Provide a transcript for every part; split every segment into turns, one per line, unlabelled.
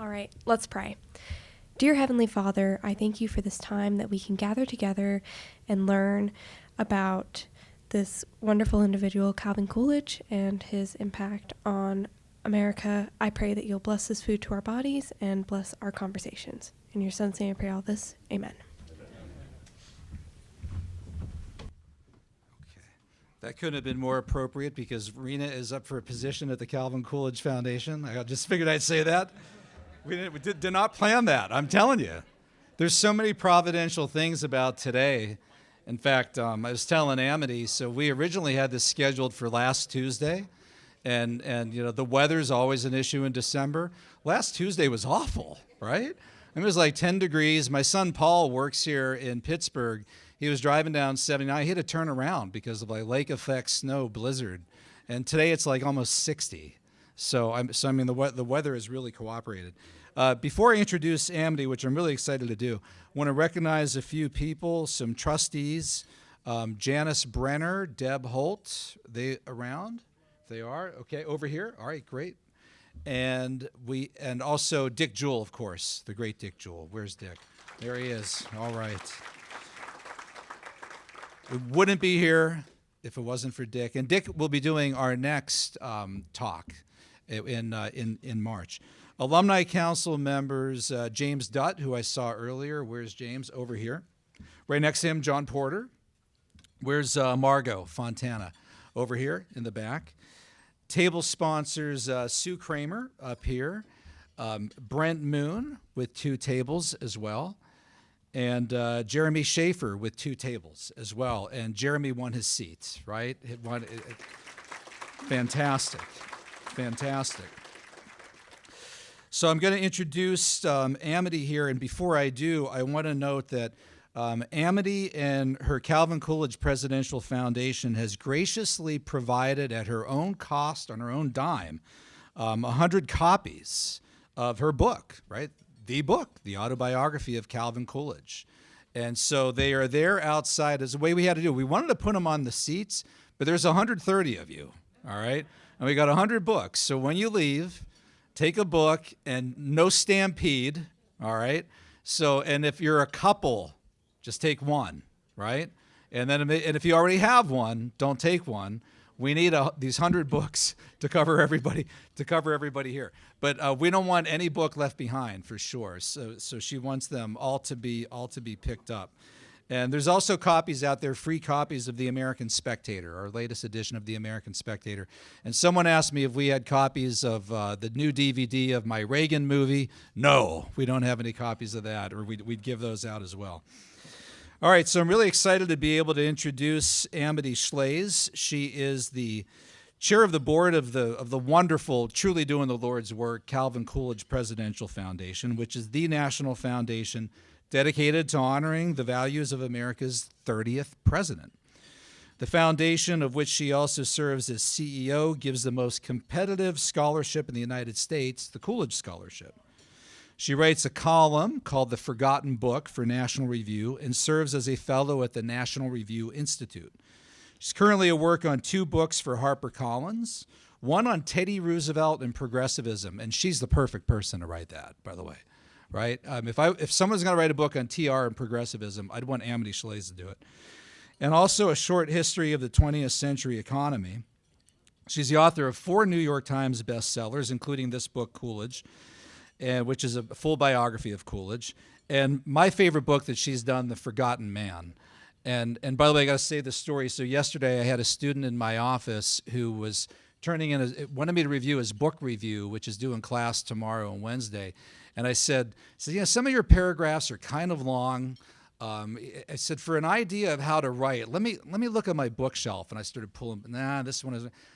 All right, let's pray. Dear Heavenly Father, I thank you for this time that we can gather together and learn about this wonderful individual, Calvin Coolidge, and his impact on America. I pray that you'll bless this food to our bodies and bless our conversations. In your son's name I pray all this. Amen.
That couldn't have been more appropriate because Rena is up for a position at the Calvin Coolidge Foundation. I just figured I'd say that. We did not plan that, I'm telling you. There's so many providential things about today. In fact, I was telling Amity, so we originally had this scheduled for last Tuesday, and you know, the weather's always an issue in December. Last Tuesday was awful, right? It was like 10 degrees. My son Paul works here in Pittsburgh. He was driving down 79. He had to turn around because of like lake effect snow blizzard. And today it's like almost 60. So I mean, the weather has really cooperated. Before I introduce Amity, which I'm really excited to do, I want to recognize a few people, some trustees. Janice Brenner, Deb Holt, they around? They are? Okay, over here. All right, great. And also Dick Jewell, of course, the great Dick Jewell. Where's Dick? There he is. All right. We wouldn't be here if it wasn't for Dick. And Dick will be doing our next talk in March. Alumni Council members, James Dutt, who I saw earlier. Where's James? Over here. Right next to him, John Porter. Where's Margot Fontana? Over here in the back. Table sponsors, Sue Kramer up here. Brent Moon with 2 tables as well. And Jeremy Schaefer with 2 tables as well. And Jeremy won his seat, right? Fantastic. Fantastic. So I'm going to introduce Amity here. And before I do, I want to note that Amity and her Calvin Coolidge Presidential Foundation has graciously provided at her own cost, on her own dime, 100 copies of her book, right? The book, the autobiography of Calvin Coolidge. And so they are there outside as the way we had to do. We wanted to put them on the seats, but there's 130 of you, all right? And we got 100 books. So when you leave, take a book and no stampede, all right? So, and if you're a couple, just take one, right? And if you already have one, don't take one. We need these 100 books to cover everybody here. But we don't want any book left behind for sure. So she wants them all to be picked up. And there's also copies out there, free copies of The American Spectator, our latest edition of The American Spectator. And someone asked me if we had copies of the new DVD of my Reagan movie. No, we don't have any copies of that, or we'd give those out as well. All right, so I'm really excited to be able to introduce Amity Shlaes. She is the chair of the board of the wonderful, truly doing the Lord's work, Calvin Coolidge Presidential Foundation, which is the national foundation dedicated to honoring the values of America's 30th president. The foundation, of which she also serves as CEO, gives the most competitive scholarship in the United States, the Coolidge Scholarship. She writes a column called The Forgotten Book for National Review and serves as a fellow at the National Review Institute. She's currently at work on 2 books for HarperCollins, one on Teddy Roosevelt and progressivism, and she's the perfect person to write that, by the way, right? If someone's going to write a book on TR and progressivism, I'd want Amity Shlaes to do it. And also a short history of the 20th century economy. She's the author of 4 New York Times bestsellers, including this book, Coolidge, which is a full biography of Coolidge. And my favorite book that she's done, The Forgotten Man. And by the way, I got to say this story. So yesterday I had a student in my office who was wanted me to review his book review, which is due in class tomorrow and Wednesday. And I said, some of your paragraphs are kind of long. I said, for an idea of how to write, let me look at my bookshelf. And I started pulling,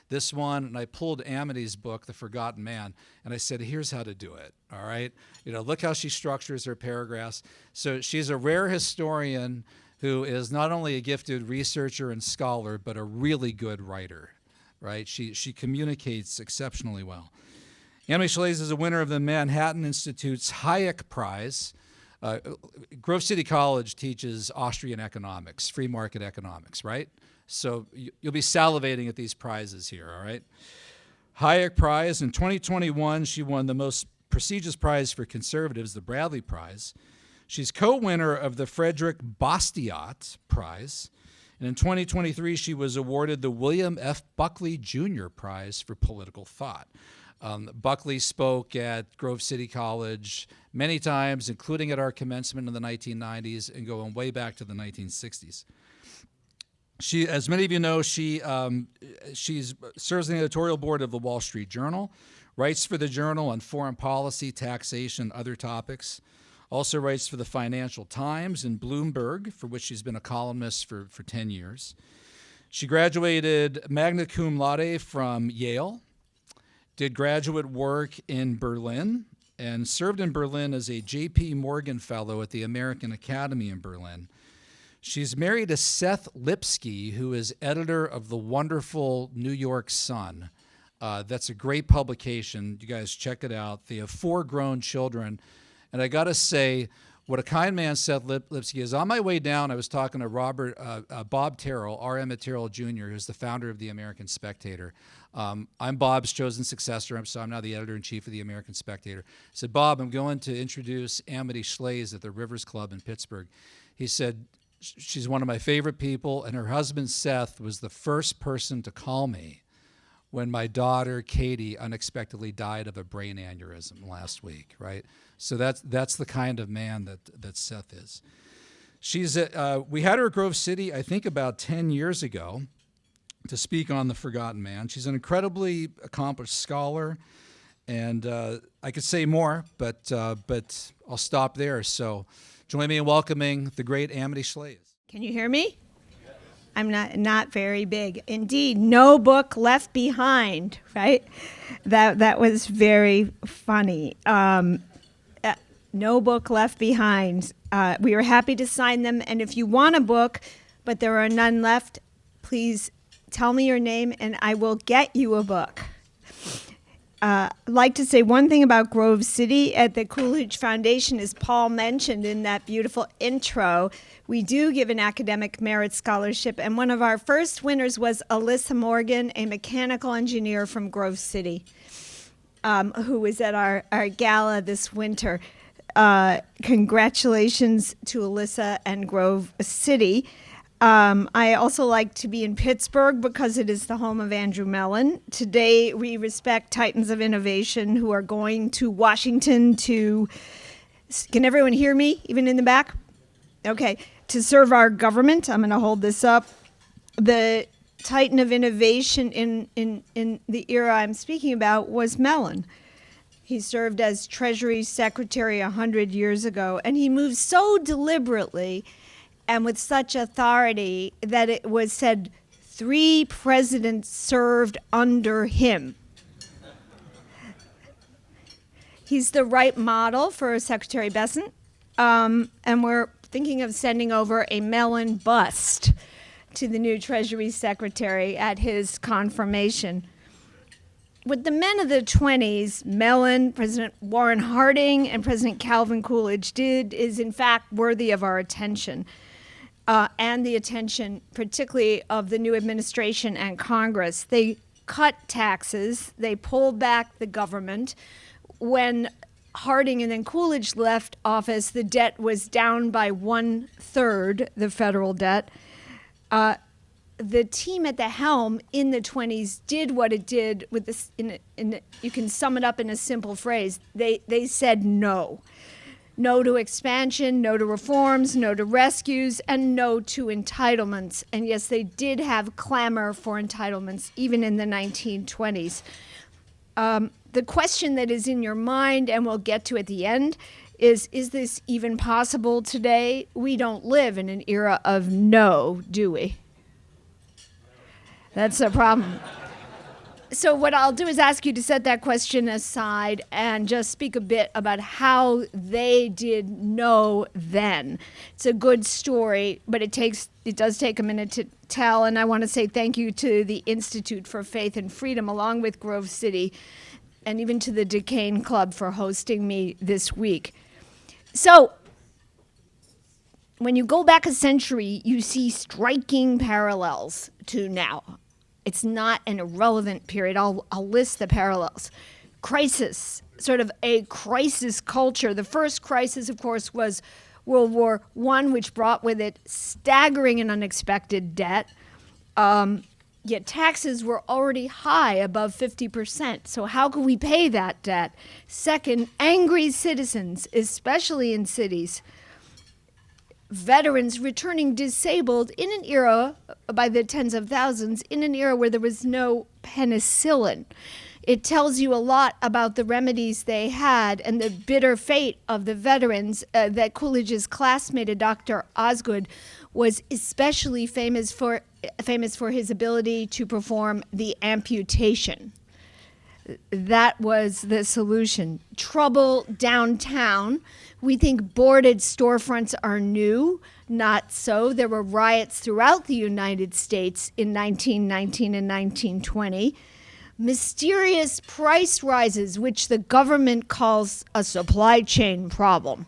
this one. And I pulled Amity's book, The Forgotten Man. And I said, here's how to do it, all right? Look how she structures her paragraphs. So she's a rare historian who is not only a gifted researcher and scholar, but a really good writer, right? She communicates exceptionally well. Amity Shlaes is a winner of the Manhattan Institute's Hayek Prize. Grove City College teaches Austrian economics, free market economics, right? So you'll be salivating at these prizes here, all right? Hayek Prize. In 2021, she won the most prestigious prize for conservatives, the Bradley Prize. She's co-winner of the Frederick Bastiat Prize. And in 2023, she was awarded the William F. Buckley Jr. Prize for Political Thought. Buckley spoke at Grove City College many times, including at our commencement in the 1990s and going way back to the 1960s. She, as many of you know, she serves on the editorial board of the Wall Street Journal, writes for the Journal on foreign policy, taxation, and other topics. Also writes for the Financial Times and Bloomberg, for which she's been a columnist for 10 years. She graduated magna cum laude from Yale, did graduate work in Berlin, and served in Berlin as a J.P. Morgan Fellow at the American Academy in Berlin. She's married to Seth Lipsky, who is editor of the wonderful New York Sun. That's a great publication. You guys check it out. They have 4 grown children. And I got to say, what a kind man Seth Lipsky is. On my way down, I was talking to Bob Terrell, R. Emmett Terrell Jr., who's the founder of the American Spectator. I'm Bob's chosen successor, so I'm now the editor-in-chief of the American Spectator. I said, Bob, I'm going to introduce Amity Shlaes at the Rivers Club in Pittsburgh. He said, she's one of my favorite people, and her husband, Seth, was the first person to call me when my daughter, Katie, unexpectedly died of a brain aneurysm last week, right? So that's the kind of man that Seth is. We had her at Grove City, I think, about 10 years ago to speak on The Forgotten Man. She's an incredibly accomplished scholar, and I could say more, but I'll stop there. So join me in welcoming the great Amity Shlaes.
Can you hear me? I'm not very big. Indeed, no book left behind, right? That was very funny. No book left behind. We were happy to sign them, and if you want a book, but there are none left, please tell me your name, and I will get you a book. I'd like to say one thing about Grove City at the Coolidge Foundation, as Paul mentioned in that beautiful intro. We do give an academic merit scholarship, and one of our first winners was Alyssa Morgan, a mechanical engineer from Grove City, who was at our gala this winter. Congratulations to Alyssa and Grove City. I also like to be in Pittsburgh because it is the home of Andrew Mellon. Today, we respect titans of innovation who are going to Washington to, can everyone hear me, even in the back? Okay, to serve our government. I'm going to hold this up. The titan of innovation in the era I'm speaking about was Mellon. He served as Treasury Secretary 100 years ago, and he moved so deliberately and with such authority that it was said 3 presidents served under him. He's the right model for Secretary Besant, and we're thinking of sending over a Mellon bust to the new Treasury Secretary at his confirmation. With the men of the 20s, Mellon, President Warren Harding, and President Calvin Coolidge did is in fact worthy of our attention. And the attention particularly of the new administration and Congress. They cut taxes, they pulled back the government. When Harding and then Coolidge left office, the debt was down by 1/3, the federal debt. The team at the helm in the 20s did what it did with this. You can sum it up in a simple phrase. They said no. No to expansion, no to reforms, no to rescues, and no to entitlements. And yes, they did have clamor for entitlements, even in the 1920s. The question that is in your mind, and we'll get to at the end, is this even possible today? We don't live in an era of no, do we? That's a problem. So what I'll do is ask you to set that question aside and just speak a bit about how they did know then. It's a good story, but it does take a minute to tell, and I want to say thank you to the Institute for Faith and Freedom, along with Grove City, and even to the Duquesne Club for hosting me this week. So when you go back a century, you see striking parallels to now. It's not an irrelevant period. I'll list the parallels. crisis, sort of a crisis culture. The first crisis, of course, was World War I, which brought with it staggering and unexpected debt. Yet taxes were already high, above 50%. So how could we pay that debt? Second, angry citizens, especially in cities. Veterans returning disabled in an era, by the tens of thousands, in an era where there was no penicillin. It tells you a lot about the remedies they had and the bitter fate of the veterans. That Coolidge's classmate, Dr. Osgood, was especially famous for his ability to perform the amputation. That was the solution. Trouble downtown. We think boarded storefronts are new. Not so. There were riots throughout the United States in 1919 and 1920. Mysterious price rises, which the government calls a supply chain problem.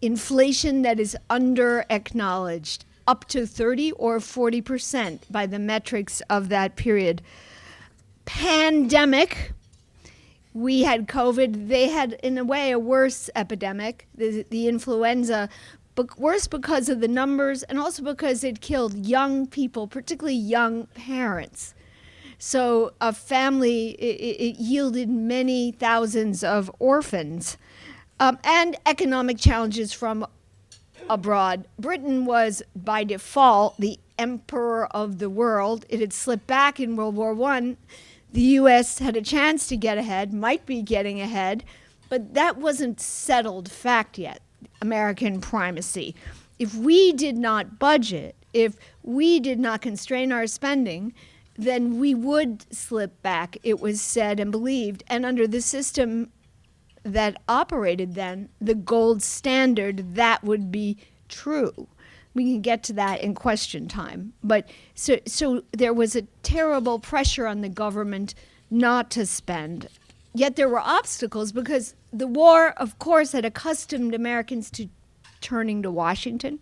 Inflation that is under-acknowledged, up to 30 or 40% by the metrics of that period. Pandemic. We had COVID. They had, in a way, a worse epidemic, the influenza, but worse because of the numbers and also because it killed young people, particularly young parents. So a family, it yielded many thousands of orphans. And economic challenges from abroad. Britain was, by default, the emperor of the world. It had slipped back in World War I. The U.S. had a chance to get ahead, might be getting ahead, but that wasn't settled fact yet, American primacy. If we did not budget, if we did not constrain our spending, then we would slip back, it was said and believed. And under the system that operated then, the gold standard, that would be true. We can get to that in question time. But so there was a terrible pressure on the government not to spend. Yet there were obstacles because the war, of course, had accustomed Americans to turning to Washington,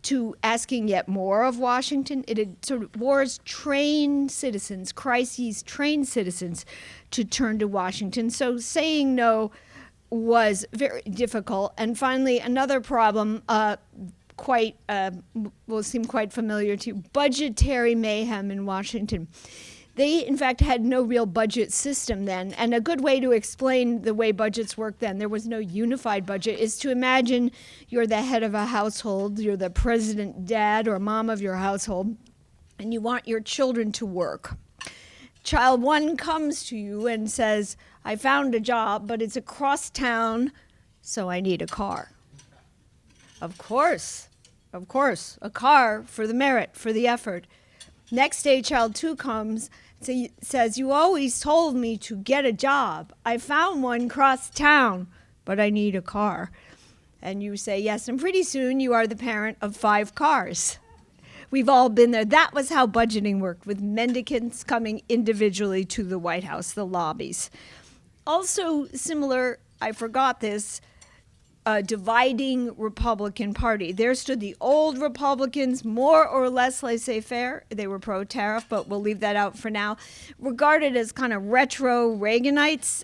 to asking yet more of Washington. It had sort of wars trained citizens, crises trained citizens to turn to Washington. So saying no was very difficult. And finally, another problem, will seem quite familiar to you, budgetary mayhem in Washington. They, in fact, had no real budget system then. And a good way to explain the way budgets worked then, there was no unified budget, is to imagine you're the head of a household, you're the president, dad, or mom of your household, and you want your children to work. Child one comes to you and says, I found a job, but it's across town, so I need a car. Of course, a car for the merit, for the effort. Next day, child two comes, says, you always told me to get a job. I found one across town, but I need a car. And you say yes, and pretty soon you are the parent of 5 cars. We've all been there. That was how budgeting worked, with mendicants coming individually to the White House, the lobbies. Also similar, I forgot this, dividing Republican Party. There stood the old Republicans, more or less laissez-faire. They were pro-tariff, but we'll leave that out for now. Regarded as kind of retro Reaganites.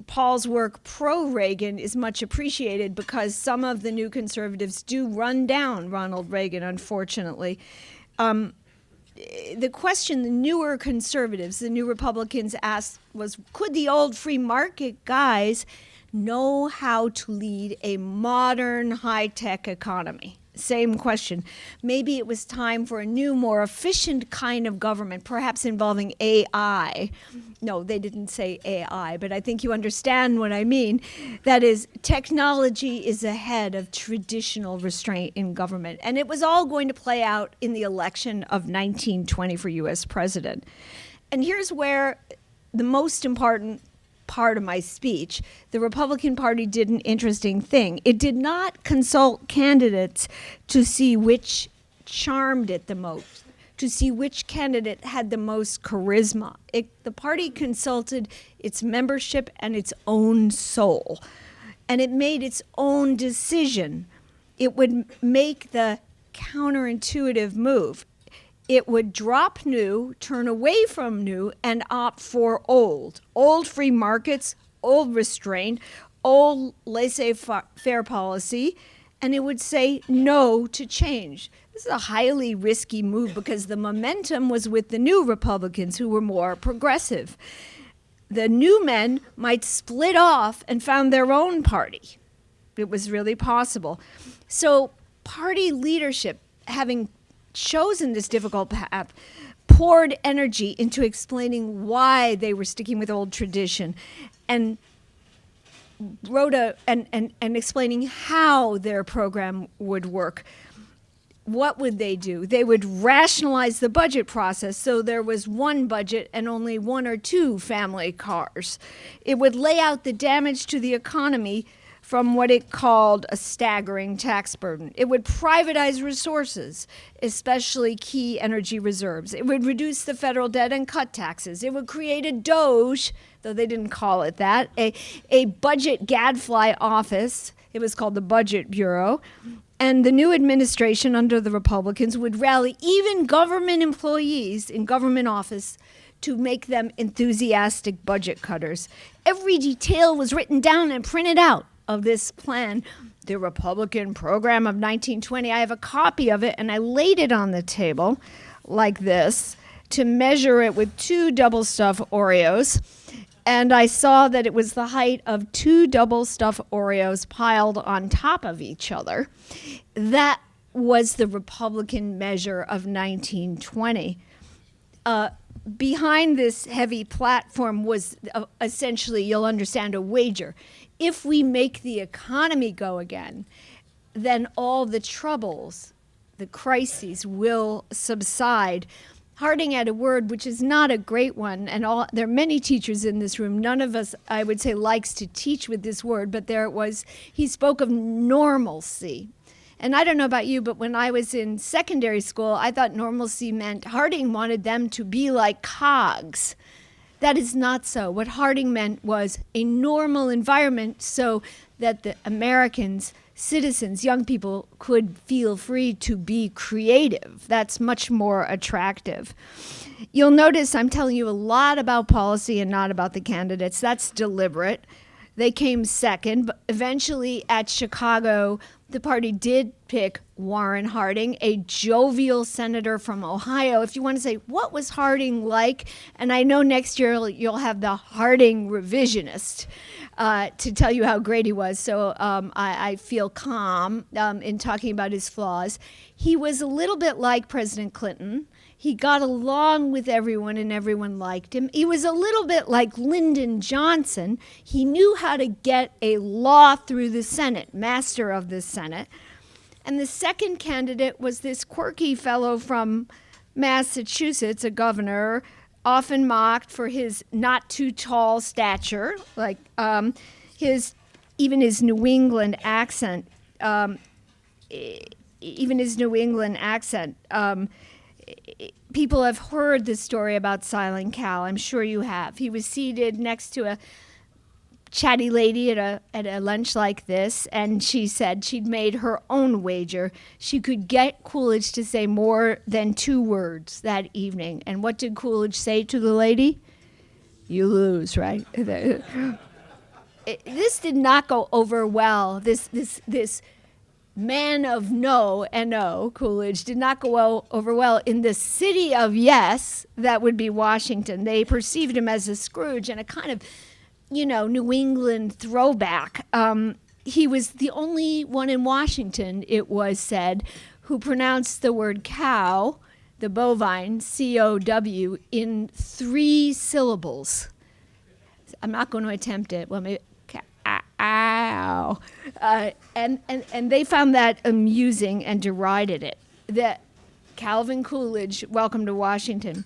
Paul's work pro-Reagan is much appreciated because some of the new conservatives do run down Ronald Reagan, unfortunately. The question the newer conservatives, the new Republicans asked was, could the old free market guys know how to lead a modern high-tech economy? Same question. Maybe it was time for a new, more efficient kind of government, perhaps involving AI. No, they didn't say AI, but I think you understand what I mean. That is, technology is ahead of traditional restraint in government. And it was all going to play out in the election of 1920 for U.S. president. And here's where the most important part of my speech, the Republican Party did an interesting thing. It did not consult candidates to see which charmed it the most, to see which candidate had the most charisma. The party consulted its membership and its own soul, and it made its own decision. It would make the counterintuitive move. it would drop new, turn away from new, and opt for old. Old free markets, old restraint, old laissez-faire policy, and it would say no to change. This is a highly risky move because the momentum was with the new Republicans who were more progressive. The new men might split off and found their own party. It was really possible. So party leadership, having chosen this difficult path, poured energy into explaining why they were sticking with old tradition and wrote and explaining how their program would work. What would they do? They would rationalize the budget process so there was one budget and only one or two family cars. It would lay out the damage to the economy from what it called a staggering tax burden. It would privatize resources, especially key energy reserves. It would reduce the federal debt and cut taxes. It would create a DOGE, though they didn't call it that, a budget gadfly office. It was called the Budget Bureau. And the new administration under the Republicans would rally even government employees in government office to make them enthusiastic budget cutters. Every detail was written down and printed out of this plan, the Republican program of 1920. I have a copy of it, and I laid it on the table like this to measure it with 2 double-stuffed Oreos. And I saw that it was the height of 2 double-stuffed Oreos piled on top of each other. That was the Republican measure of 1920. Behind this heavy platform was essentially, you'll understand, a wager. If we make the economy go again, then all the troubles, the crises will subside. Harding had a word which is not a great one, and there are many teachers in this room. None of us, I would say, likes to teach with this word, but there it was. He spoke of normalcy. And I don't know about you, but when I was in secondary school, I thought normalcy meant Harding wanted them to be like cogs. That is not so. What Harding meant was a normal environment so that the Americans, citizens, young people could feel free to be creative. That's much more attractive. You'll notice I'm telling you a lot about policy and not about the candidates. That's deliberate. They came second, but eventually at Chicago, the party did pick Warren Harding, a jovial senator from Ohio. If you want to say, what was Harding like? And I know next year you'll have the Harding revisionist to tell you how great he was. So I feel calm in talking about his flaws. He was a little bit like President Clinton. He got along with everyone and everyone liked him. He was a little bit like Lyndon Johnson. He knew how to get a law through the Senate, master of the Senate. And the second candidate was this quirky fellow from Massachusetts, a governor, often mocked for his not too tall stature, like his New England accent. People have heard the story about Silent Cal. I'm sure you have. He was seated next to a chatty lady at a lunch like this, and she said she'd made her own wager. She could get Coolidge to say more than 2 words that evening. And what did Coolidge say to the lady? You lose, right? This did not go over well. This man of no, N-O, Coolidge, did not go over well in the city of yes, that would be Washington. They perceived him as a Scrooge and a kind of, New England throwback. He was the only one in Washington, it was said, who pronounced the word cow, the bovine, C-O-W, in 3 syllables. I'm not going to attempt it. Well, maybe, ow. And they found that amusing and derided it. That Calvin Coolidge, welcome to Washington.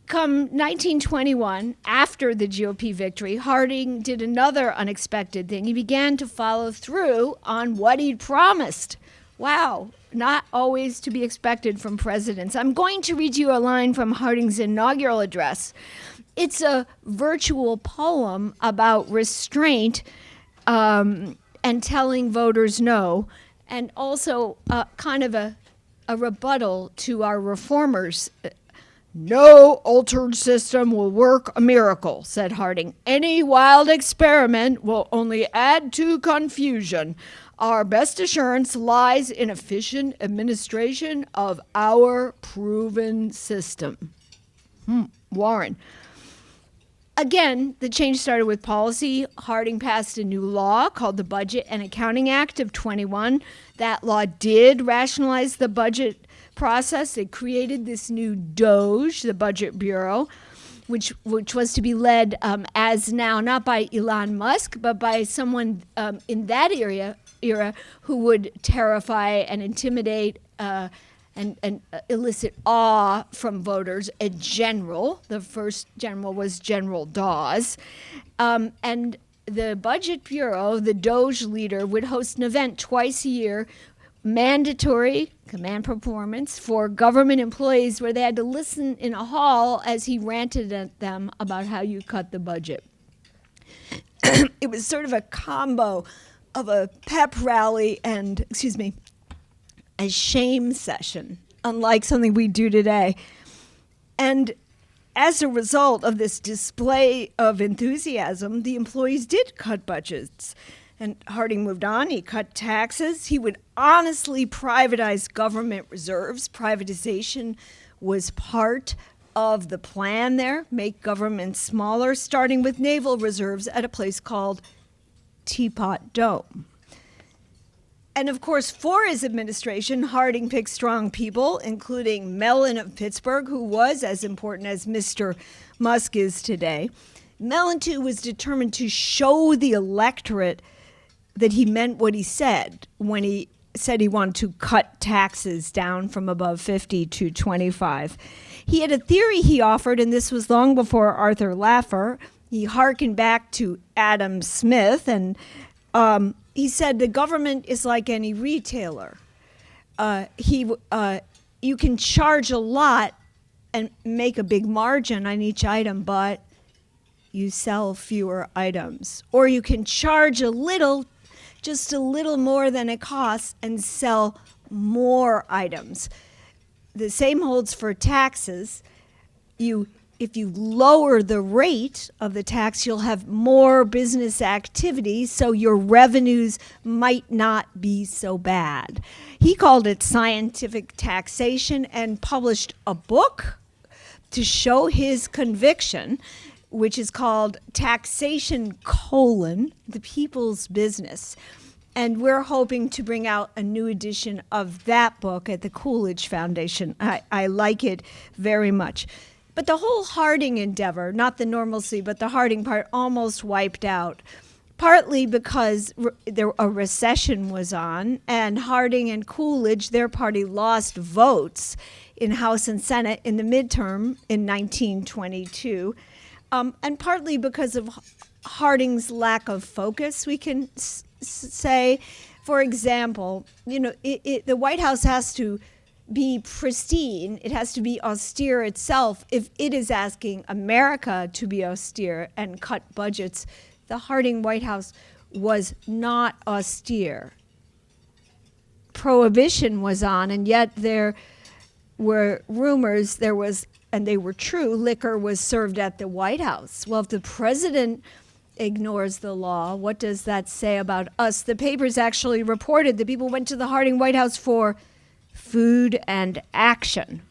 Come 1921, after the GOP victory, Harding did another unexpected thing. He began to follow through on what he'd promised. Wow, not always to be expected from presidents. I'm going to read you a line from Harding's inaugural address. It's a virtual poem about restraint and telling voters no, and also kind of a a rebuttal to our reformers. No altered system will work a miracle, said Harding. Any wild experiment will only add to confusion. Our best assurance lies in efficient administration of our proven system. Warren. Again, the change started with policy. Harding passed a new law called the Budget and Accounting Act of 21. That law did rationalize the budget process. It created this new DOGE, the Budget Bureau, which was to be led as now not by Elon Musk, but by someone in that era who would terrify and intimidate and elicit awe from voters. A general, the first general was General Dawes, and the Budget Bureau, the DOGE leader, would host an event twice a year, mandatory command performance for government employees, where they had to listen in a hall as he ranted at them about how you cut the budget. It was sort of a combo of a pep rally and, a shame session, unlike something we do today. And as a result of this display of enthusiasm, the employees did cut budgets. And Harding moved on. He cut taxes. He would honestly privatize government reserves. Privatization was part of the plan there, make government smaller, starting with naval reserves at a place called Teapot Dome. And of course, for his administration, Harding picked strong people, including Mellon of Pittsburgh, who was as important as Mr. Musk is today. Mellon, too, was determined to show the electorate that he meant what he said when he said he wanted to cut taxes down from above 50 to 25. He had a theory he offered, and this was long before Arthur Laffer. He hearkened back to Adam Smith, and he said the government is like any retailer. You can charge a lot and make a big margin on each item, but you sell fewer items. Or you can charge a little, just a little more than it costs, and sell more items. The same holds for taxes. If you lower the rate of the tax, you'll have more business activity, so your revenues might not be so bad. He called it scientific taxation and published a book to show his conviction, which is called Taxation: The People's Business. And we're hoping to bring out a new edition of that book at the Coolidge Foundation. I like it very much. But the whole Harding endeavor, not the normalcy, but the Harding part, almost wiped out, partly because a recession was on, and Harding and Coolidge, their party, lost votes in House and Senate in the midterm in 1922, and partly because of Harding's lack of focus, we can say. For example, the White House has to be pristine. It has to be austere itself. If it is asking America to be austere and cut budgets, the Harding White House was not austere. Prohibition was on, and yet there were rumors and they were true, liquor was served at the White House. Well, if the president ignores the law, what does that say about us? The papers actually reported that people went to the Harding White House for food and action.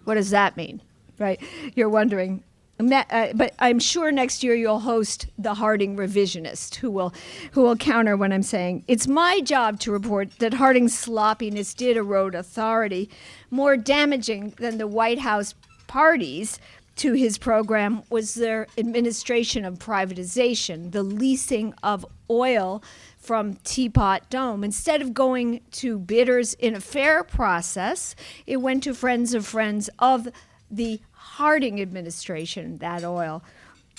What does that mean, right? You're wondering. But I'm sure next year you'll host the Harding Revisionist, who will counter when I'm saying it's my job to report that Harding's sloppiness did erode authority. More damaging than the White House parties to his program was their administration of privatization, the leasing of oil from Teapot Dome. Instead of going to bidders in a fair process, it went to friends of the Harding administration, that oil.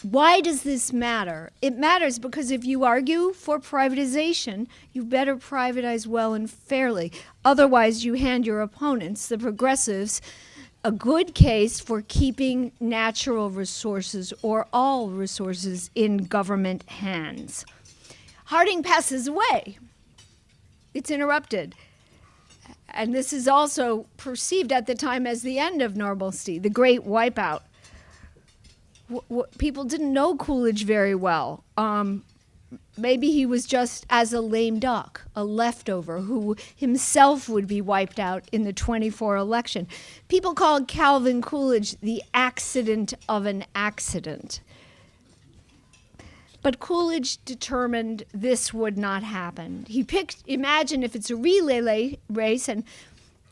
Why does this matter? It matters because if you argue for privatization, you better privatize well and fairly. Otherwise, you hand your opponents, the progressives, a good case for keeping natural resources or all resources in government hands. Harding passes away. It's interrupted. and this is also perceived at the time as the end of normalcy, the great wipeout. People didn't know Coolidge very well. Maybe he was just as a lame duck, a leftover who himself would be wiped out in the 24 election. People called Calvin Coolidge the accident of an accident. But Coolidge determined this would not happen. He picked, imagine if it's a relay race and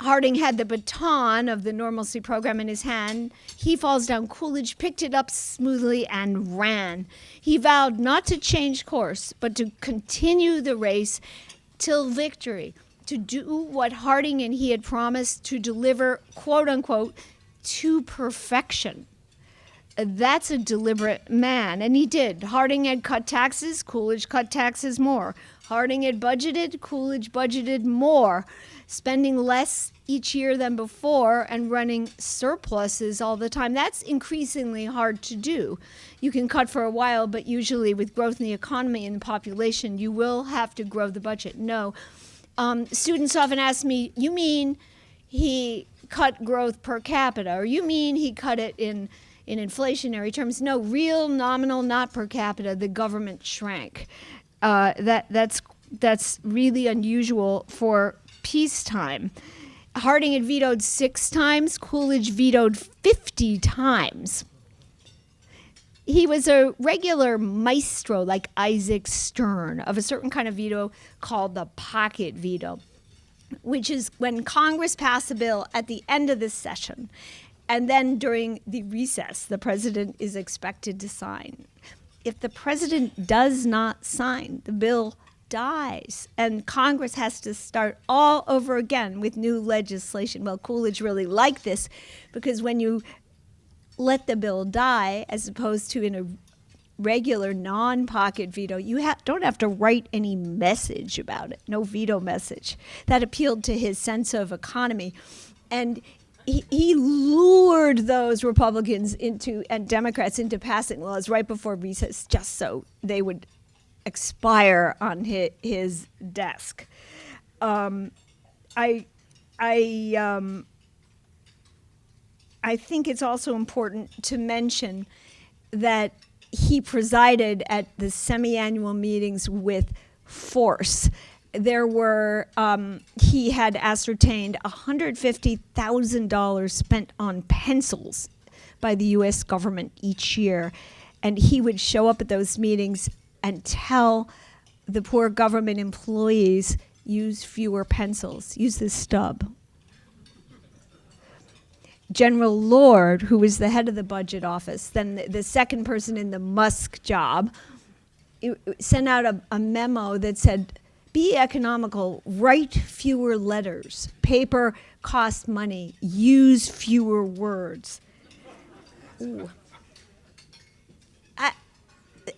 Harding had the baton of the normalcy program in his hand. He falls down. Coolidge picked it up smoothly and ran. He vowed not to change course, but to continue the race till victory, to do what Harding and he had promised to deliver, quote unquote, to perfection. That's a deliberate man, and he did. Harding had cut taxes, Coolidge cut taxes more. Harding had budgeted, Coolidge budgeted more, spending less each year than before and running surpluses all the time. That's increasingly hard to do. You can cut for a while, but usually with growth in the economy and the population, you will have to grow the budget. No. Students often ask me, you mean he cut growth per capita, or you mean he cut it in inflationary terms? No, real nominal, not per capita, the government shrank. That's really unusual for peacetime. Harding had vetoed 6 times, Coolidge vetoed 50 times. He was a regular maestro like Isaac Stern of a certain kind of veto called the pocket veto, which is when Congress passed a bill at the end of the session, and then during the recess, the president is expected to sign. If the president does not sign, the bill dies, and Congress has to start all over again with new legislation. Well, Coolidge really liked this because when you let the bill die, as opposed to in a regular non-pocket veto, you don't have to write any message about it, no veto message. That appealed to his sense of economy. And he lured those Republicans and Democrats into passing laws right before recess just so they would expire on his desk. I think it's also important to mention that he presided at the semi-annual meetings with force. There were, he had ascertained $150,000 spent on pencils by the U.S. government each year. And he would show up at those meetings and tell the poor government employees, use fewer pencils, use the stub. General Lord, who was the head of the budget office, then the second person in the Musk job, sent out a memo that said, be economical, write fewer letters. Paper costs money, use fewer words. Ooh.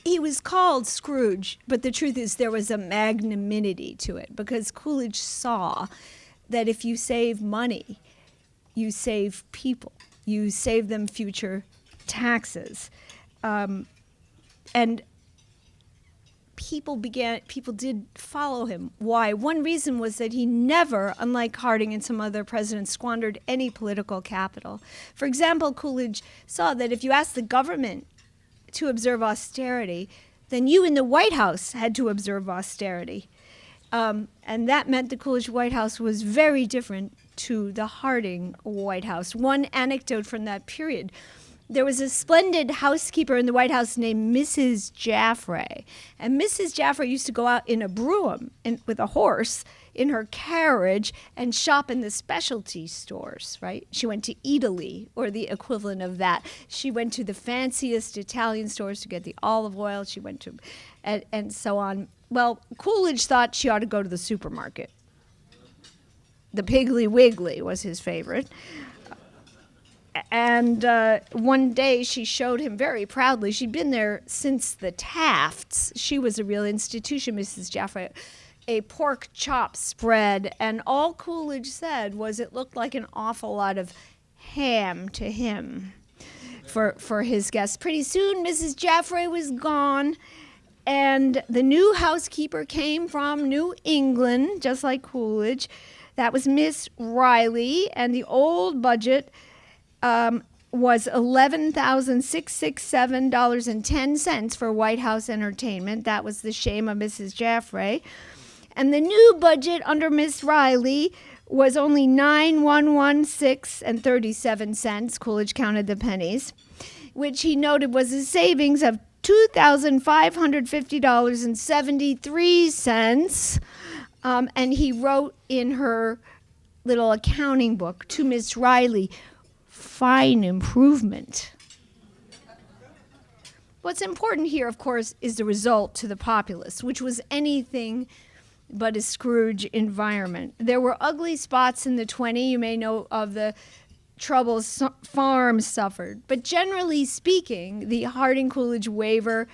He was called Scrooge, but the truth is there was a magnanimity to it because Coolidge saw that if you save money, you save people. You save them future taxes. And people did follow him. Why? One reason was that he never, unlike Harding and some other presidents, squandered any political capital. For example, Coolidge saw that if you asked the government to observe austerity, then you in the White House had to observe austerity. And that meant the Coolidge White House was very different to the Harding White House. One anecdote from that period: there was a splendid housekeeper in the White House named Mrs. Jaffray. And Mrs. Jaffray used to go out in a brougham with a horse in her carriage and shop in the specialty stores, right? She went to Italy, or the equivalent of that. She went to the fanciest Italian stores to get the olive oil. She went to, and so on. Well, Coolidge thought she ought to go to the supermarket. The Piggly Wiggly was his favorite. And one day she showed him very proudly. She'd been there since the Tafts. She was a real institution, Mrs. Jaffray. A pork chop spread, and all Coolidge said was it looked like an awful lot of ham to him for his guests. Pretty soon, Mrs. Jaffray was gone, and the new housekeeper came from New England, just like Coolidge. That was Miss Riley, and the old budget was $11,667.10 for White House entertainment. That was the shame of Mrs. Jaffray. And the new budget under Miss Riley was only $9,116.37. Coolidge counted the pennies, which he noted was a savings of $2,550.73. And he wrote in her little accounting book to Miss Riley, fine improvement. What's important here, of course, is the result to the populace, which was anything but a Scrooge environment. There were ugly spots in the 20. You may know of the troubles farms suffered. But generally speaking, the Harding-Coolidge wager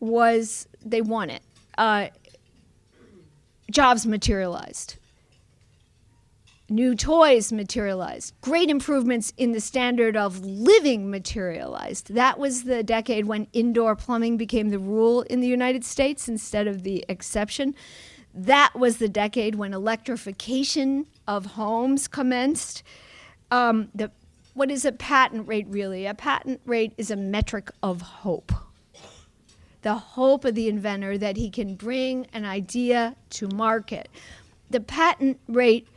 was they won it. Jobs materialized. New toys materialized. Great improvements in the standard of living materialized. That was the decade when indoor plumbing became the rule in the United States instead of the exception. That was the decade when electrification of homes commenced. What is a patent rate really? A patent rate is a metric of hope. The hope of the inventor that he can bring an idea to market. The patent rate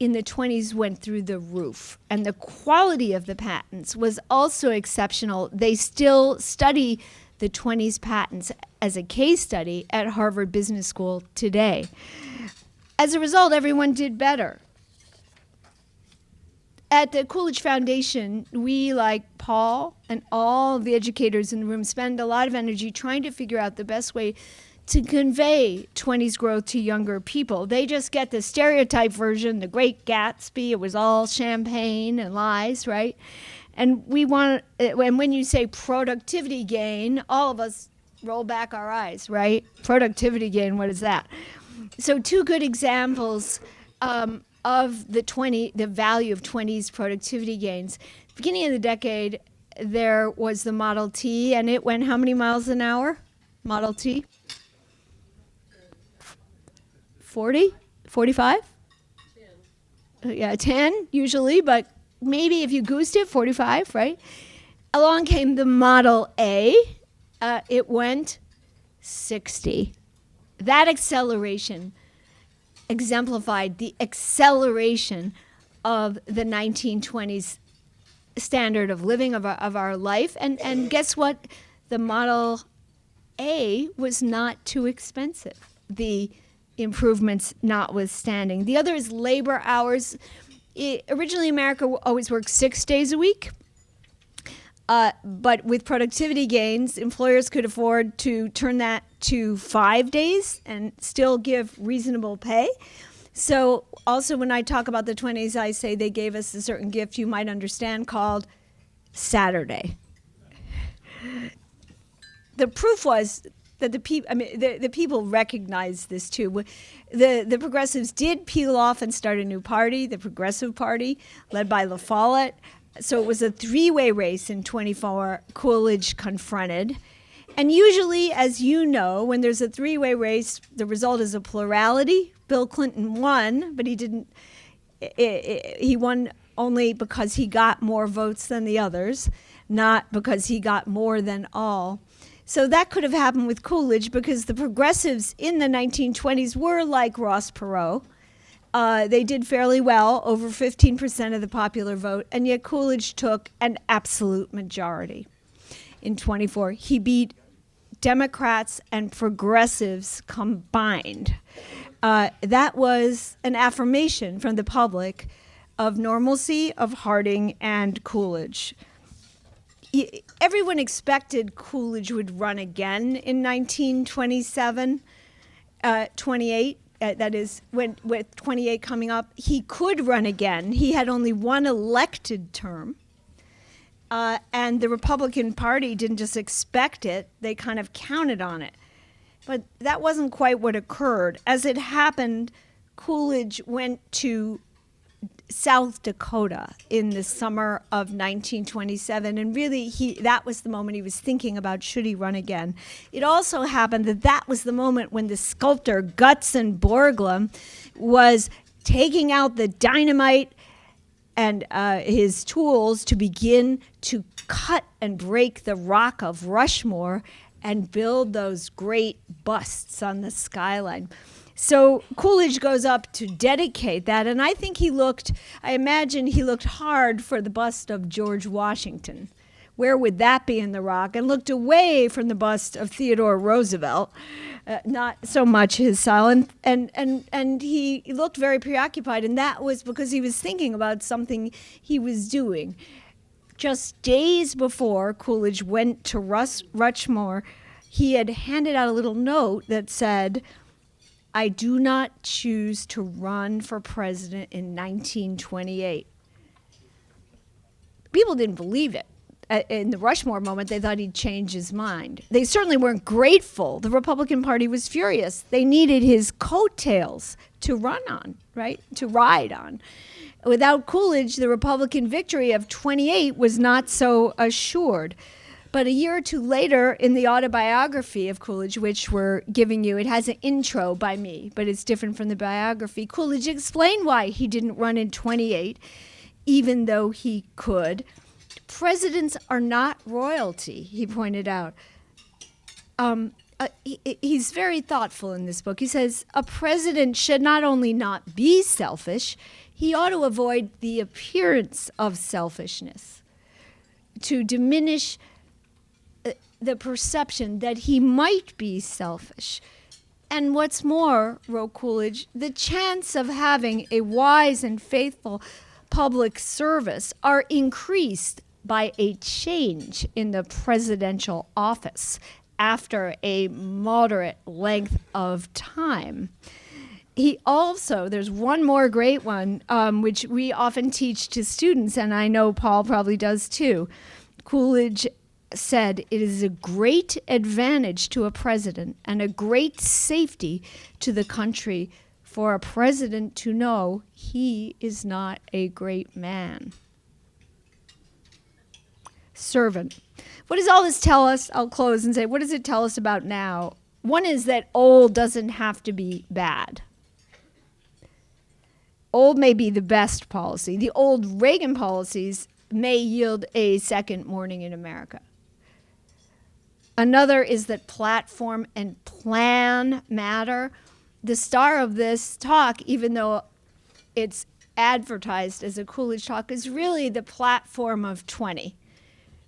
in the 20s went through the roof, and the quality of the patents was also exceptional. They still study the 20s patents as a case study at Harvard Business School today. As a result, everyone did better. At the Coolidge Foundation, we, like Paul and all the educators in the room, spend a lot of energy trying to figure out the best way to convey 20s growth to younger people. They just get the stereotype version, the Great Gatsby. It was all champagne and lies, right? And we want, and when you say productivity gain, all of us roll back our eyes, right? Productivity gain, what is that? So two good examples of the value of 20s productivity gains. Beginning of the decade, there was the Model T, and it went how many miles an hour? Model T? 40? 45? 10. Yeah, 10 usually, but maybe if you goosed it, 45, right? Along came the Model A. It went 60. That acceleration exemplified the acceleration of the 1920s standard of living of our life. And guess what? The Model A was not too expensive. The improvements notwithstanding. The other is labor hours. Originally, America always worked 6 days a week. But with productivity gains, employers could afford to turn that to 5 days and still give reasonable pay. So also when I talk about the 20s, I say they gave us a certain gift you might understand called Saturday. The proof was that the people recognized this too. The progressives did peel off and start a new party, the Progressive Party, led by La Follette. So it was a three-way race in 24. Coolidge confronted. And usually, as you know, when there's a three-way race, the result is a plurality. Bill Clinton won, but he didn't. He won only because he got more votes than the others, not because he got more than all. So that could have happened with Coolidge because the progressives in the 1920s were like Ross Perot. They did fairly well, over 15% of the popular vote, and yet Coolidge took an absolute majority in 24. He beat Democrats and progressives combined. That was an affirmation from the public of normalcy of Harding and Coolidge. Everyone expected Coolidge would run again in 1927, 28. That is, with 28 coming up, he could run again. He had only one elected term. And the Republican Party didn't just expect it, they kind of counted on it. But that wasn't quite what occurred. As it happened, Coolidge went to South Dakota in the summer of 1927, and really that was the moment he was thinking about should he run again. It also happened that was the moment when the sculptor Gutzon Borglum was taking out the dynamite and his tools to begin to cut and break the rock of Rushmore and build those great busts on the skyline. So Coolidge goes up to dedicate that, and I imagine he looked hard for the bust of George Washington. Where would that be in the rock? And looked away from the bust of Theodore Roosevelt, not so much his style. And he looked very preoccupied, and that was because he was thinking about something he was doing. Just days before Coolidge went to Rushmore, he had handed out a little note that said, "I do not choose to run for president in 1928. People didn't believe it. In the Rushmore moment, they thought he'd change his mind. They certainly weren't grateful. The Republican Party was furious. They needed his coattails to run on, right? To ride on. Without Coolidge, the Republican victory of 28 was not so assured. But a year or two later, in the autobiography of Coolidge, which we're giving you, it has an intro by me, but it's different from the biography. Coolidge explained why he didn't run in 28, even though he could. Presidents are not royalty, he pointed out. He's very thoughtful in this book. He says, a president should not only not be selfish, he ought to avoid the appearance of selfishness, to diminish the perception that he might be selfish. And what's more, wrote Coolidge, the chance of having a wise and faithful public service are increased by a change in the presidential office after a moderate length of time. He also, there's one more great one, which we often teach to students, and I know Paul probably does too. Coolidge said, "It is a great advantage to a president and a great safety to the country for a president to know he is not a great man." Servant. What does all this tell us? I'll close and say, what does it tell us about now? One is that old doesn't have to be bad. Old may be the best policy. The old Reagan policies may yield a second morning in America. Another is that platform and plan matter. The star of this talk, even though it's advertised as a Coolidge talk, is really the platform of 20,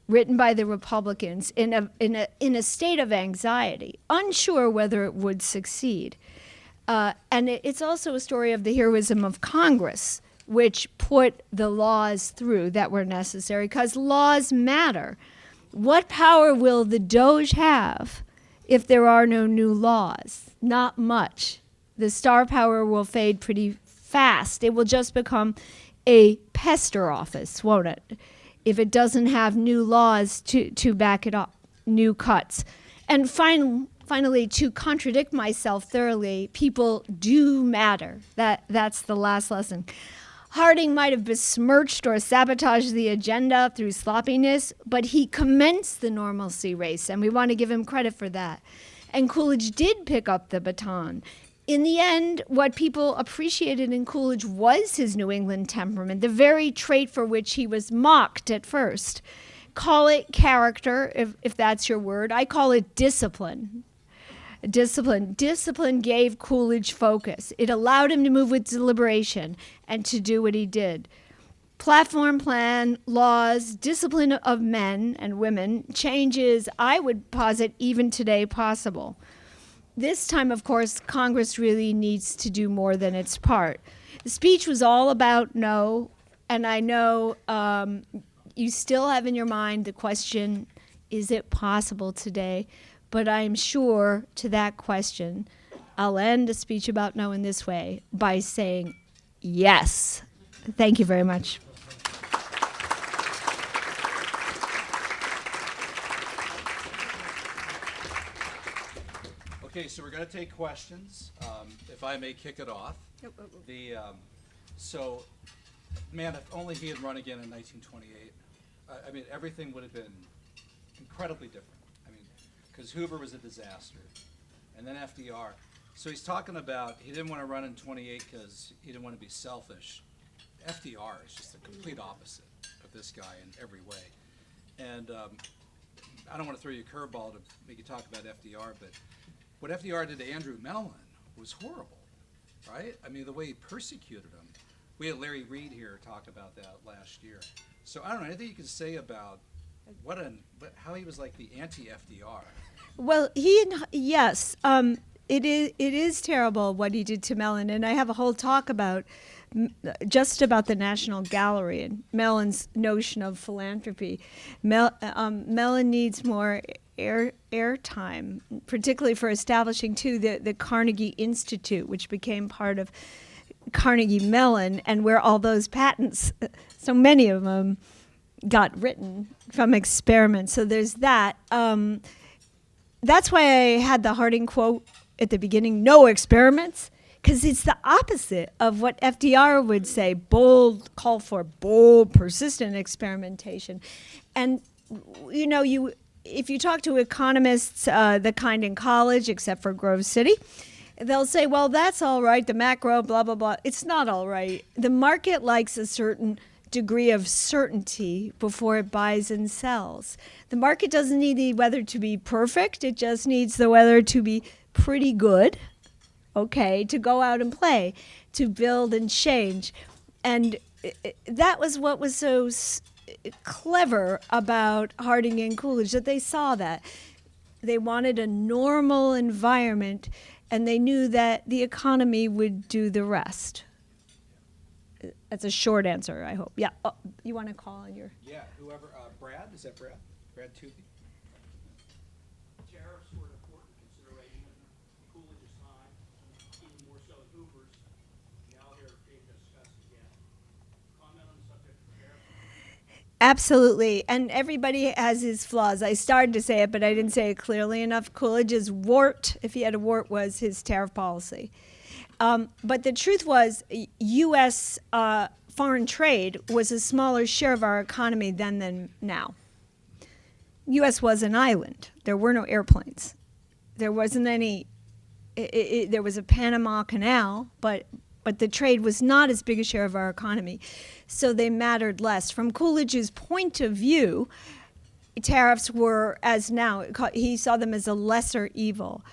written by the Republicans in a state of anxiety, unsure whether it would succeed. And it's also a story of the heroism of Congress, which put the laws through that were necessary, because laws matter. What power will the Doge have if there are no new laws? Not much. The star power will fade pretty fast. It will just become a pester office, won't it? If it doesn't have new laws to back it up, new cuts. And finally, to contradict myself thoroughly, people do matter. That's the last lesson. Harding might have besmirched or sabotaged the agenda through sloppiness, but he commenced the normalcy race, and we want to give him credit for that. And Coolidge did pick up the baton. In the end, what people appreciated in Coolidge was his New England temperament, the very trait for which he was mocked at first. Call it character, if that's your word. I call it discipline. Discipline gave Coolidge focus. It allowed him to move with deliberation and to do what he did. Platform, plan, laws, discipline of men and women, changes, I would posit, even today possible. This time, of course, Congress really needs to do more than its part. The speech was all about no, and I know you still have in your mind the question, is it possible today? But I'm sure to that question, I'll end a speech about no in this way by saying yes. Thank you very much.
Okay, so we're going to take questions. If I may kick it off. So Man, if only he had run again in 1928. I mean, everything would have been incredibly different. I mean, because Hoover was a disaster, and then FDR. So he's talking about he didn't want to run in 28 because he didn't want to be selfish. FDR is just the complete opposite of this guy in every way. And I don't want to throw you a curveball to make you talk about FDR, but what FDR did to Andrew Mellon was horrible, right? I mean, the way he persecuted him. We had Larry Reed here talk about that last year. So I don't know, anything you can say about how he was like the anti-FDR?
Well, yes, it is terrible what he did to Mellon, and I have a whole talk about just about the National Gallery and Mellon's notion of philanthropy. Mellon needs more airtime, particularly for establishing too the Carnegie Institute, which became part of Carnegie Mellon, and where all those patents, so many of them, got written from experiments. So there's that. That's why I had the Harding quote at the beginning, no experiments, because it's the opposite of what FDR would say, call for bold, persistent experimentation. And, you know, if you talk to economists, the kind in college, except for Grove City, they'll say, well, that's all right, the macro, blah, blah, blah. It's not all right. The market likes a certain degree of certainty before it buys and sells. The market doesn't need the weather to be perfect. It just needs the weather to be pretty good, okay, to go out and play, to build and change. And that was what was so clever about Harding and Coolidge, that they saw that. They wanted a normal environment, and they knew that the economy would do the rest. That's a short answer, I hope. Yeah, you want to call on your...
Yeah, whoever, Brad, is that Brad? Brad Toothey?
Tariffs were an important consideration in Coolidge's time, even more so than Hoover's. Now they're being discussed again. Comment on the subject of tariffs?
Absolutely, and everybody has his flaws. I started to say it, but I didn't say it clearly enough. Coolidge's wart, if he had a wart, was his tariff policy. But the truth was, U.S. Foreign trade was a smaller share of our economy then than now. U.S. was an island. There were no airplanes. There wasn't any. There was a Panama Canal, but the trade was not as big a share of our economy, so they mattered less. From Coolidge's point of view, tariffs were, as now, he saw them as a lesser evil.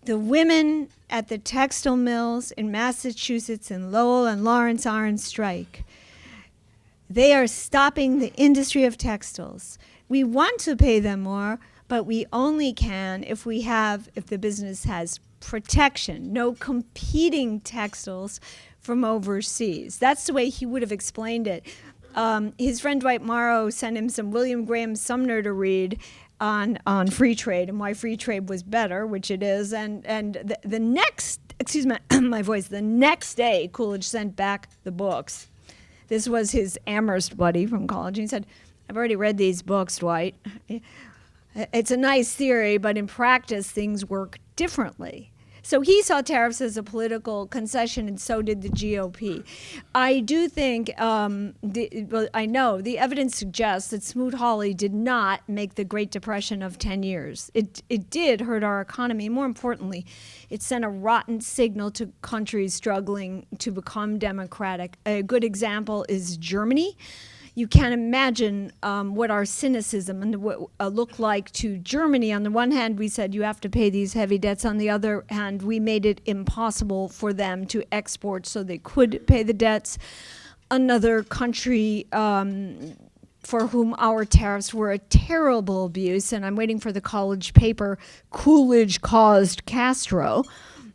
The women at the textile mills in Massachusetts and Lowell and Lawrence are on strike. They are stopping the industry of textiles. We want to pay them more, but we only can if the business has protection, no competing textiles from overseas. That's the way he would have explained it. His friend Dwight Morrow sent him some William Graham Sumner to read on free trade and why free trade was better, which it is. And the next, excuse me, my voice, the next day, Coolidge sent back the books. This was his Amherst buddy from college. He said, I've already read these books, Dwight. It's a nice theory, but in practice, things work differently. So he saw tariffs as a political concession, and so did the GOP. I do think, I know, the evidence suggests that Smoot-Hawley did not make the Great Depression of 10 years. It did hurt our economy. More importantly, it sent a rotten signal to countries struggling to become democratic. A good example is Germany. You can't imagine what our cynicism and looked like to Germany. On the one hand, we said you have to pay these heavy debts. On the other hand, we made it impossible for them to export so they could pay the debts. Another country for whom our tariffs were a terrible abuse, and I'm waiting for the college paper, Coolidge caused Castro,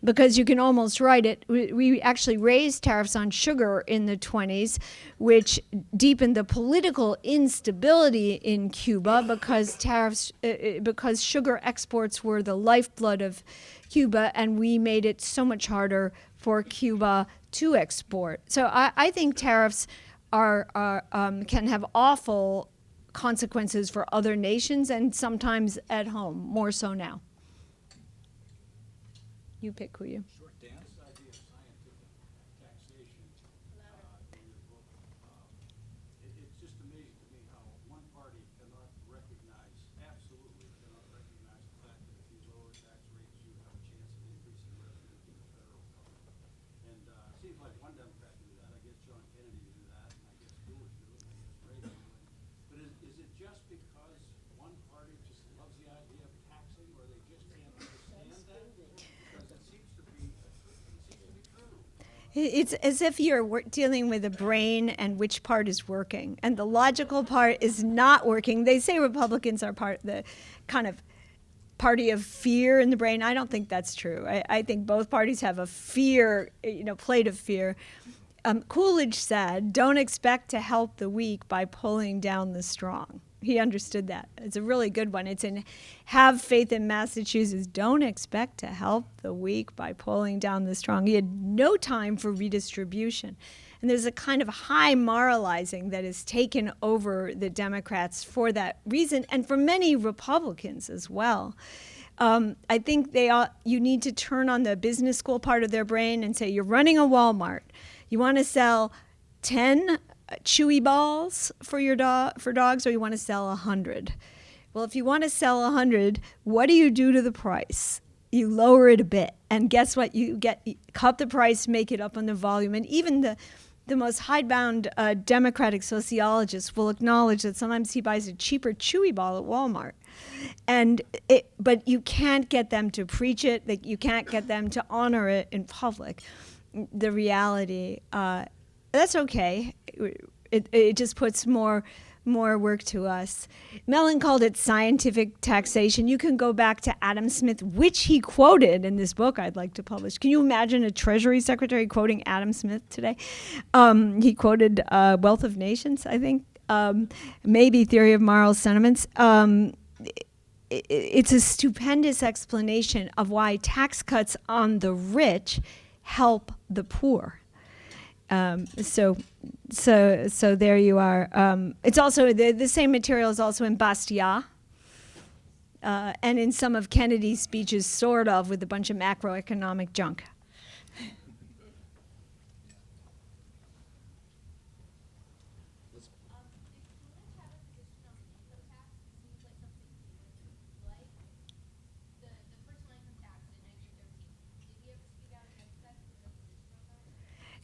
because you can almost write it. We actually raised tariffs on sugar in the 20s, which deepened the political instability in Cuba because sugar exports were the lifeblood of Cuba, and we made it so much harder for Cuba to export. So I think tariffs can have awful consequences for other nations and sometimes at home, more so now. You pick who you.
Sure, Dan.
This idea of scientific taxation in your book,
It's as if you're dealing with a brain and which part is working, and the logical part is not working. They say Republicans are the kind of party of fear in the brain. I don't think that's true. I think both parties have a fear, plate of fear. Coolidge said, "Don't expect to help the weak by pulling down the strong." He understood that. It's a really good one. It's in Have Faith in Massachusetts. Don't expect to help the weak by pulling down the strong. He had no time for redistribution. And there's a kind of high moralizing that has taken over the Democrats for that reason, and for many Republicans as well. I think you need to turn on the business school part of their brain and say, you're running a Walmart. You want to sell 10 Chewy balls for dogs, or you want to sell 100? Well, if you want to sell 100, what do you do to the price? You lower it a bit, and guess what? You cut the price, make it up on the volume, and even the most hidebound Democratic sociologist will acknowledge that sometimes he buys a cheaper Chewy ball at Walmart, but you can't get them to preach it. You can't get them to honor it in public. The reality. That's okay. It just puts more work to us. Mellon called it scientific taxation. You can go back to Adam Smith, which he quoted in this book I'd like to publish. Can you imagine a Treasury Secretary quoting Adam Smith today? He quoted Wealth of Nations, I think, maybe Theory of Moral Sentiments. It's a stupendous explanation of why tax cuts on the rich help the poor. So there you are. It's also the same material is also in Bastiat, and in some of Kennedy's speeches, sort of, with a bunch of macroeconomic junk.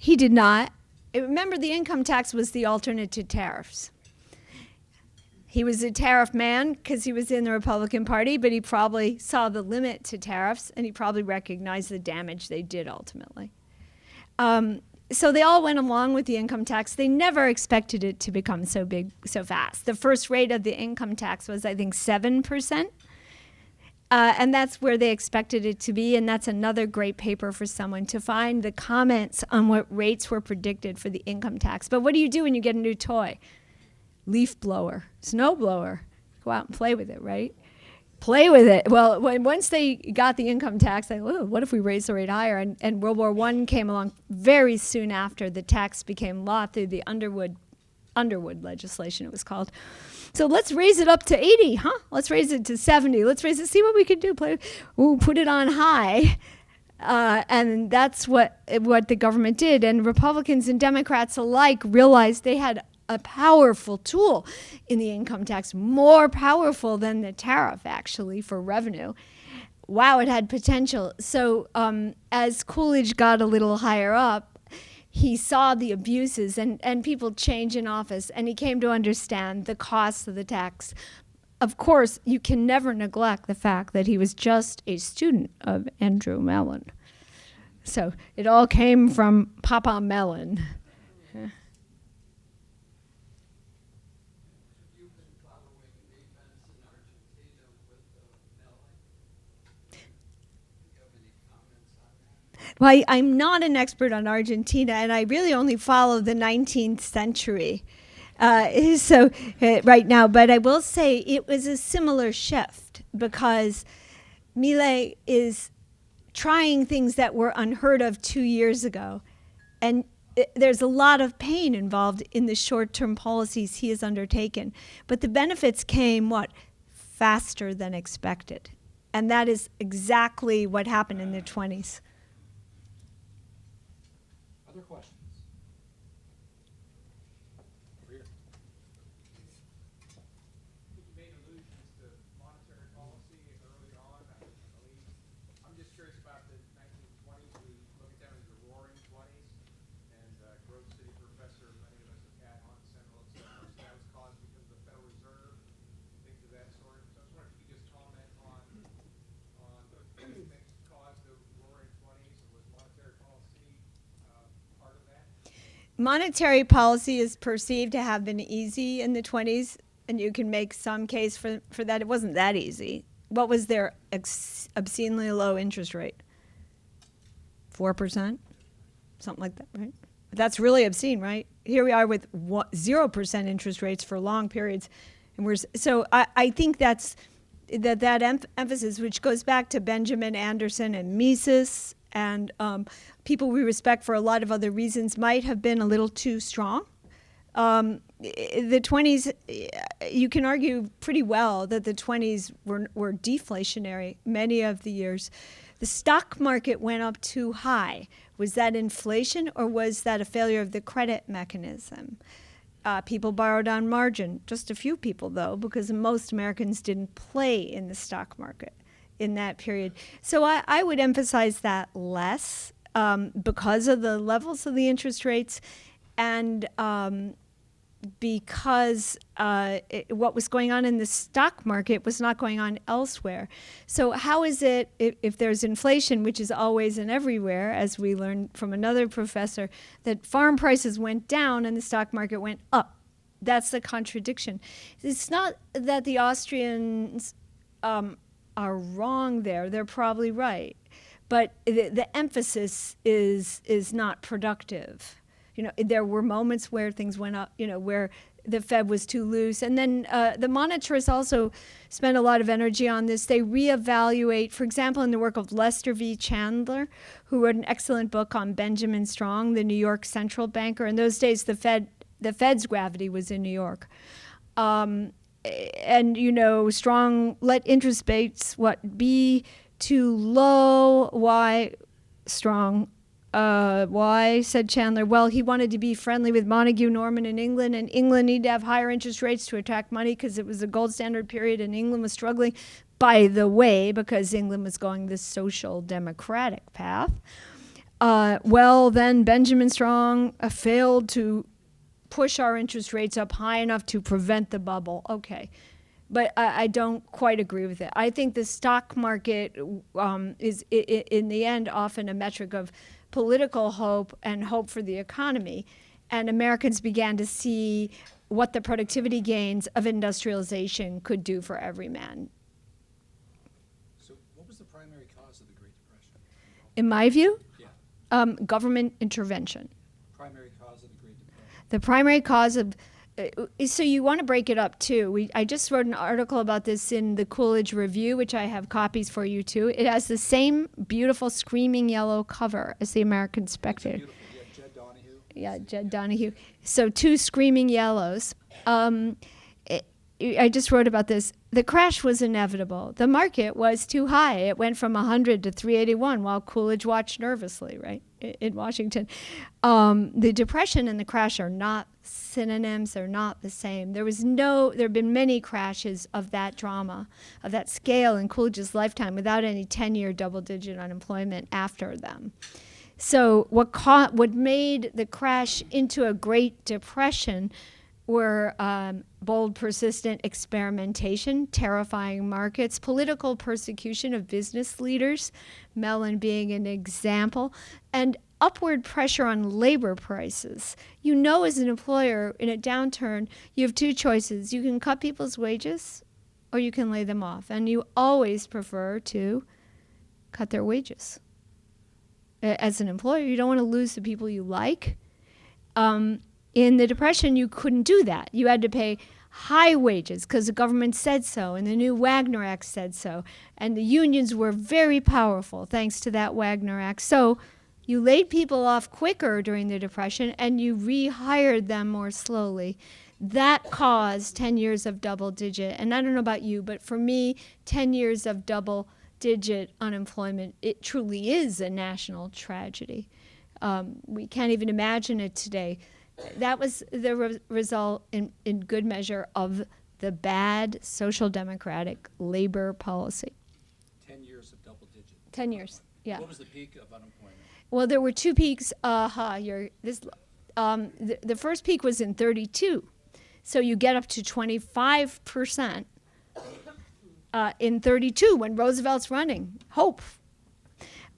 He did not. Remember, the income tax was the alternate to tariffs. He was a tariff man because he was in the Republican Party, but he probably saw the limit to tariffs, and he probably recognized the damage they did ultimately. So they all went along with the income tax. They never expected it to become so big so fast. The first rate of the income tax was, I think, 7%. And that's where they expected it to be, and that's another great paper for someone to find the comments on what rates were predicted for the income tax. But what do you do when you get a new toy? Leaf blower, snow blower. Go out and play with it, right? Play with it. Well, once they got the income tax, they thought, what if we raise the rate higher? And World War I came along very soon after the tax became law through the Underwood legislation, it was called. So let's raise it up to 80, huh? Let's raise it to 70. Let's raise it, see what we can do. Put it on high. And that's what the government did. And Republicans and Democrats alike realized they had a powerful tool in the income tax, more powerful than the tariff, actually, for revenue. Wow, it had potential. So as Coolidge got a little higher up, he saw the abuses and people change in office, and he came to understand the costs of the tax. Of course, you can never neglect the fact that he was just a student of Andrew Mellon. So it all came from Papa Mellon. Well, I'm not an expert on Argentina, and I really only follow the 19th century right now. But I will say it was a similar shift because Milei is trying things that were unheard of 2 years ago. And there's a lot of pain involved in the short-term policies he has undertaken. But the benefits came, faster than expected. And that is exactly what happened in the 20s.
Other questions?
You made allusions to monetary policy early on, I believe. I'm just curious about the 1920s. We look at them as the roaring 20s, and Grove City professor, many of us have had on Central, so most of that was caused because of the Federal Reserve, things of that sort. So I was wondering if you could just comment on what things caused the roaring 20s. Was monetary policy
monetary policy is perceived to have been easy in the 20s, and you can make some case for that. It wasn't that easy. What was their obscenely low interest rate? 4%? Something like that, right? That's really obscene, right? Here we are with 0% interest rates for long periods. And so I think that's that emphasis, which goes back to Benjamin Anderson and Mises and people we respect for a lot of other reasons, might have been a little too strong. The 20s, you can argue pretty well that the 20s were deflationary many of the years. The stock market went up too high. Was that inflation, or was that a failure of the credit mechanism? People borrowed on margin, just a few people though, because most Americans didn't play in the stock market in that period. So I would emphasize that less because of the levels of the interest rates and because what was going on in the stock market was not going on elsewhere. So how is it, if there's inflation, which is always and everywhere, as we learned from another professor, that farm prices went down and the stock market went up? That's the contradiction. It's not that the Austrians are wrong there. They're probably right. But the emphasis is not productive. You know, there were moments where things went up, you know, where the Fed was too loose. And then the monetarists also spend a lot of energy on this. They reevaluate, for example, in the work of Lester V. Chandler, who wrote an excellent book on Benjamin Strong, the New York central banker. In those days, the Fed's gravity was in New York. And, you know, Strong let interest rates, be too low? Why, Strong? Why, said Chandler? Well, he wanted to be friendly with Montague, Norman, and England needed to have higher interest rates to attract money because it was a gold standard period and England was struggling, by the way, because England was going this social democratic path. Well, then Benjamin Strong failed to push our interest rates up high enough to prevent the bubble. Okay. But I don't quite agree with it. I think the stock market is, in the end, often a metric of political hope and hope for the economy. And Americans began to see what the productivity gains of industrialization could do for every man.
So what was the primary cause of the Great Depression?
In my view,
Yeah.
Government intervention.
Primary cause of the Great Depression.
The primary cause of so you want to break it up too. I just wrote an article about this in the Coolidge Review, which I have copies for you too. It has the same beautiful screaming yellow cover as the American Spectator.
Beautiful. Yeah, Jed Donahue.
Yeah, Jed Donahue. So 2 screaming yellows. I just wrote about this. The crash was inevitable. The market was too high. It went from 100 to 381 while Coolidge watched nervously, right, in Washington. The depression and the crash are not synonyms. They're not the same. There have been many crashes of that drama, of that scale in Coolidge's lifetime without any 10-year double-digit unemployment after them. So what made the crash into a Great Depression were bold, persistent experimentation, terrifying markets, political persecution of business leaders, Mellon being an example, and upward pressure on labor prices. You know, as an employer in a downturn, you have 2 choices. You can cut people's wages or you can lay them off. And you always prefer to cut their wages. As an employer, you don't want to lose the people you like. In the Depression, you couldn't do that. You had to pay high wages because the government said so, and the new Wagner Act said so. And the unions were very powerful thanks to that Wagner Act. So you laid people off quicker during the Depression, and you rehired them more slowly. That caused 10 years of double-digit. And I don't know about you, but for me, 10 years of double-digit unemployment, it truly is a national tragedy. We can't even imagine it today. That was the result, in good measure, of the bad social democratic labor policy.
10 years of double digit.
10 years, yeah.
What was the peak of unemployment?
Well, there were 2 peaks. The first peak was in 32. So you get up to 25% in 32 when Roosevelt's running. Hope.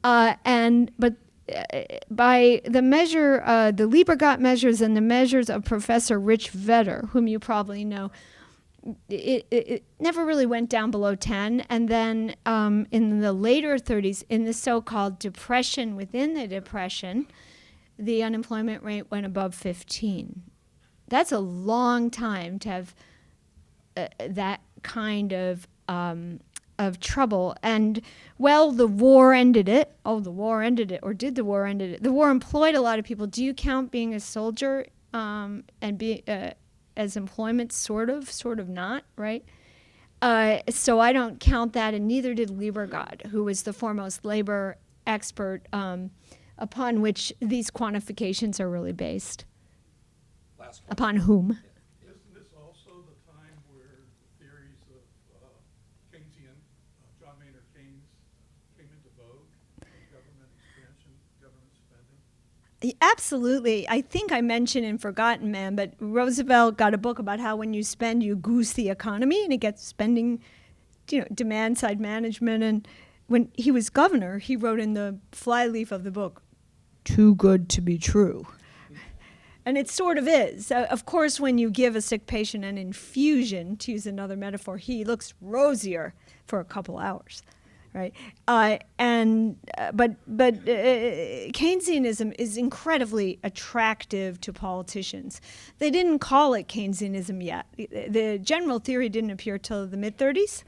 But by the measure, the Liebergott measures and the measures of Professor Rich Vedder, whom you probably know, it never really went down below 10. And then in the later 30s, in the so-called depression within the depression, the unemployment rate went above 15. That's a long time to have that kind of trouble. And, well, the war ended it. Oh, the war ended it. Or did the war end it? The war employed a lot of people. Do you count being a soldier and be as employment? Sort of not, right? So I don't count that, and neither did Liebergott, who was the foremost labor expert upon which these quantifications are really based. Upon whom?
Isn't this also the time where the theories of Keynesian, John Maynard Keynes, came into vogue? Government expansion, government spending?
Absolutely. I think I mentioned in Forgotten Man, but Roosevelt got a book about how when you spend, you goose the economy, and it gets spending, demand side management. And when he was governor, he wrote in the flyleaf of the book, "Too good to be true." And it sort of is. Of course, when you give a sick patient an infusion, to use another metaphor, he looks rosier for a couple hours, right? But Keynesianism is incredibly attractive to politicians. They didn't call it Keynesianism yet. The general theory didn't appear till the mid-30s.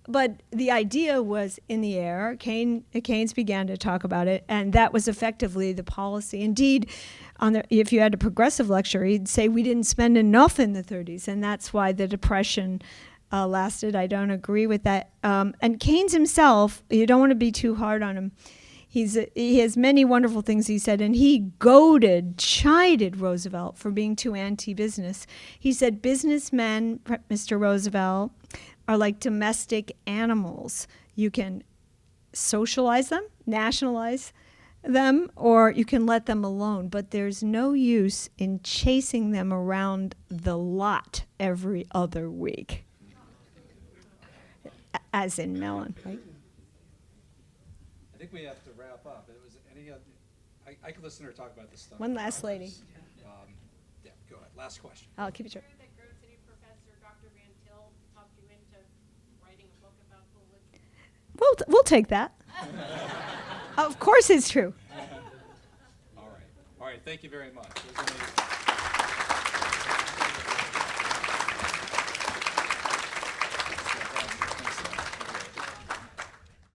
But the idea was in the air. Keynes began to talk about it, and that was effectively the policy. Indeed, if you had a progressive lecture, he'd say we didn't spend enough in the 30s, and that's why the Depression lasted. I don't agree with that. And Keynes himself, you don't want to be too hard on him. He has many wonderful things he said, and he chided Roosevelt for being too anti-business. He said, businessmen, Mr. Roosevelt, are like domestic animals. You can socialize them, nationalize them, or you can let them alone. But there's no use in chasing them around the lot every other week. As in Mellon, right?
I think we have to wrap up. It was any other, I could listen to her talk about this stuff.
One last lady.
Yeah, go ahead. Last question.
I'll keep it short.
That Grove City professor Dr. Van Til talked you into writing a book about Coolidge?
We'll take that. Of course it's true.
All right. Thank you very much. It was amazing.